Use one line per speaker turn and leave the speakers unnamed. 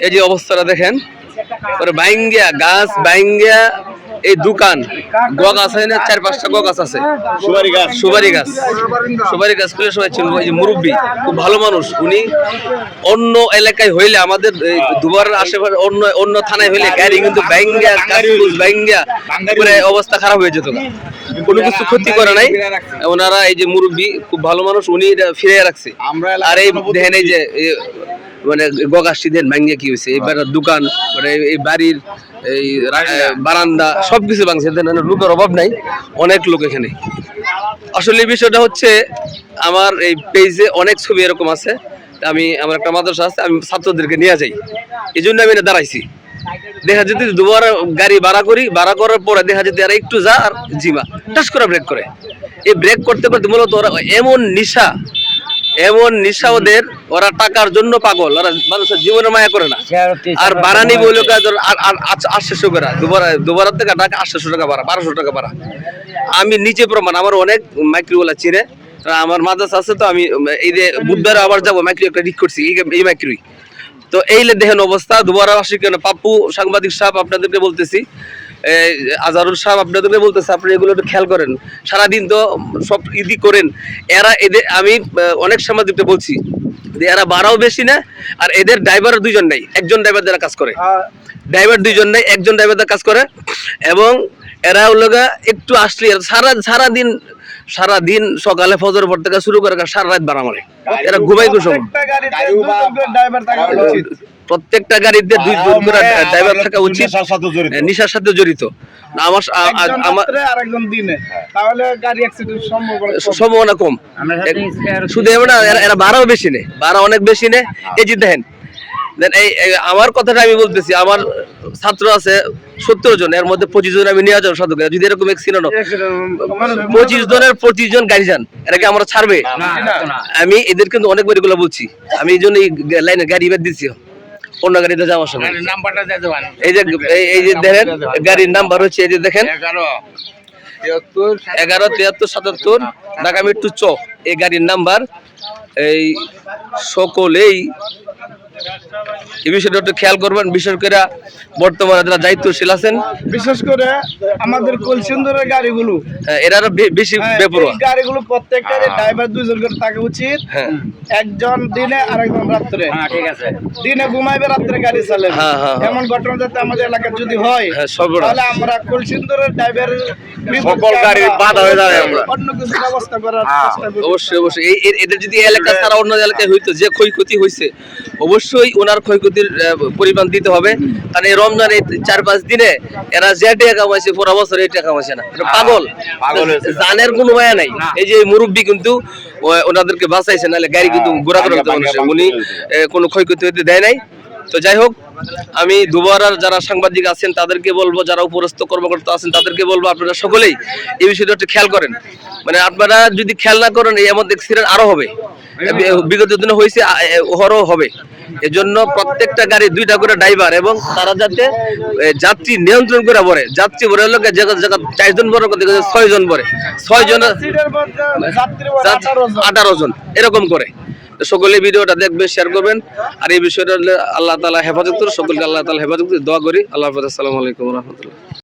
এই যে অবস্থাটা দেখেন, বাইঙ্গিয়া গাছ বাইঙ্গিয়া এই দোকান গগ আছে না, 4-5টা গগ আছে, সুপারি গাছ খুলে সবাই ছিল। এই যে মুরব্বী খুব ভালো মানুষ, উনি অন্য এলাকায় হইলে আমাদের দুবারের আশেপাশে অন্য থানায় হইলে গাড়ি কিন্তু বাইঙ্গিয়া অবস্থা খারাপ হয়ে যেত, কোনো কিছু ক্ষতি করে নাই ওনারা। এই যে মুরব্বী খুব ভালো মানুষ, উনি ফিরে রাখছে। আর এই দেখেন এই যে মানে গগাসটি দেন ভাঙ্গিয়া কি হয়েছে, এবার দোকান মানে এই বাড়ির এই বারান্দা সবকিছু ভাঙছে, লোকের অভাব নাই, অনেক লোক এখানে। আসলে বিষয়টা হচ্ছে আমার এই পেজে অনেক ছবি এরকম আছে, আমার একটা মাদ্রাসা আছে, আমি ছাত্রদেরকে নিয়ে যাই, এই জন্য আমি দাঁড়াইছি। দেখা যেতে দুবার গাড়ি ভাড়া করার পরে দেখা যেতে আর একটু যা আর জিমা টাস করে ব্রেক করে, এই ব্রেক করতে করতে মূলত ওরা এমন নিশা ওদের, ওরা টাকার জন্য পাগল, ওরা মানুষের জীবনের মায়া করে না। আর ভাড়া নিব 800 করে, দুবার থেকে টাকা 800 টাকা ভাড়া, 1200 টাকা ভাড়া। আমি নিচে প্রমাণ, আমার অনেক মাইক্রিওয়ালা চিনে, আমার মাদ্রাসা আছে, তো আমি এই যে বুধবারে আবার যাবো, মাইক্রি একটা ঠিক করছি এই মাইক্রি। তো এই দেখেন অবস্থা, দুবার আসি কেন। পাপ্পু সাংবাদিক সাহেব আপনাদেরকে বলতেছি, আজহারুল সাহেব আপনাদেরকে বলতেছে, আপনি এগুলো একটু খেয়াল করেন, সারাদিন তো সব ইদি করেন। এদের আমি অনেক সাংবাদিককে বলছি যে এরা ভাড়াও বেশি না, আর এদের ড্রাইভার 2জন নাই, একজন ড্রাইভার দ্বারা কাজ করে, ড্রাইভার 2জন নাই, একজন ড্রাইভার দ্বারা কাজ করে। এবং এরা হলোগা একটু আসলে সারাদিন সকালে ফজর পর থেকে শুরু করে সারা রাত ভাড়া মারে, এরা ঘুমাই কুসুম। প্রত্যেকটা গাড়িতে 2 করে ড্রাইভার থাকা উচিত, নেশার সাথে জড়িত। সম্ভাবনা কম, শুধু এরা ভাড়াও বেশি নেই, ভাড়া অনেক বেশি নেই। এই যে দেখেন, আমার কথাটা আমি বলতেছি, আমার ছাত্র আছে 70 জন, এর মধ্যে 25 জন আমি নিয়ে যাবো সাধু। যদি এরকম অ্যাক্সিডেন্ট 25 জনের 25 জন গাড়ি যান, এটাকে আমরা ছাড়বে? আমি এদের কিন্তু অনেকবার এগুলো বলছি, আমি এই জন্য এই লাইনে গাড়ি বের দিচ্ছি, অন্য গাড়িতে যাওয়ার সময়। এই যে দেখেন গাড়ির নাম্বার হচ্ছে, এই যে দেখেন 117377 ঢাকা মৃত্যু চ, এই গাড়ির নাম্বার। এই সকলেই এই বিষয়টা একটু খেয়াল করবেন, বিশেষ করে বর্তমানে যারা দায়িত্বশীল আছেন,
বিশেষ করে আমাদের কলসিন্দুরের গাড়িগুলো,
এরা বেশি বেপরোয়া
গাড়িগুলো, প্রত্যেকটা ড্রাইভার 2 জন করে থাকা উচিত। একজন দিনে আর একজন রাত্রে, ঠিক আছে, দিনে ঘুমাইবে, রাত্রে গাড়ি চালাবে। এমন ঘটনা যাতে আমাদের এলাকায় যদি হয়, তাহলে আমরা কলসিন্দুরের ড্রাইভার
সকল গাড়ির বাধা হয়ে যাবে, আমরা
অন্য কিছু ব্যবস্থা করার চেষ্টা করব।
অবশ্যই এদের যদি এলাকা ছাড়া অন্য এলাকায় হইতো, যে ক্ষয়ক্ষতি হয়েছে অবশ্যই ওনার ক্ষয়ক্ষতির পরিমাণ দিতে হবে। কারণ এই রমজান এই 4-5 দিনে এরা যে টাকা কামাইছে পুরো বছর এই টাকা কামাইছে না, পাগল, জানের কোনো মায়া নাই। এই যে মুরব্বী কিন্তু ওনাদেরকে বাঁচাইছে, নাহলে গাড়ি কিন্তু ঘোরা করে মানুষের, উনি কোনো ক্ষয়ক্ষতি হতে দেয় নাই। তো যাই হোক, আমি দুবারার যারা সাংবাদিক আছেন তাদেরকে বলবো, যারা উপরস্থ কর্মকর্তা আছেন তাদেরকে বলবো, আপনারা সকলেই এই বিষয়টা একটু খেয়াল করেন। মানে আপনারা যদি খেয়াল না করেন, এই এমন অ্যাক্সিডেন্ট আরো হবে, বিগত দিনে হয়েছে, হরও হবে। এজন্য প্রত্যেকটা গাড়ি 2টা করে ড্রাইভার, এবং তারা যাতে যাত্রী নিয়ন্ত্রণ করে ভরে, যাত্রী ভরে লোক 4 জন ভরে, 6 জন ভরে, 6 জন 18 জন এরকম করে। সকলে ভিডিওটা দেখবে, শেয়ার করবেন। আর এই বিষয়টা আল্লাহ তাআলা হেফাজত করুন, সকলকে আল্লাহ তাআলা হেফাজত করে দোয়া করি। আল্লাহ হাফেজ, আসসালামু আলাইকুম ওয়া রাহমাতুল্লাহ।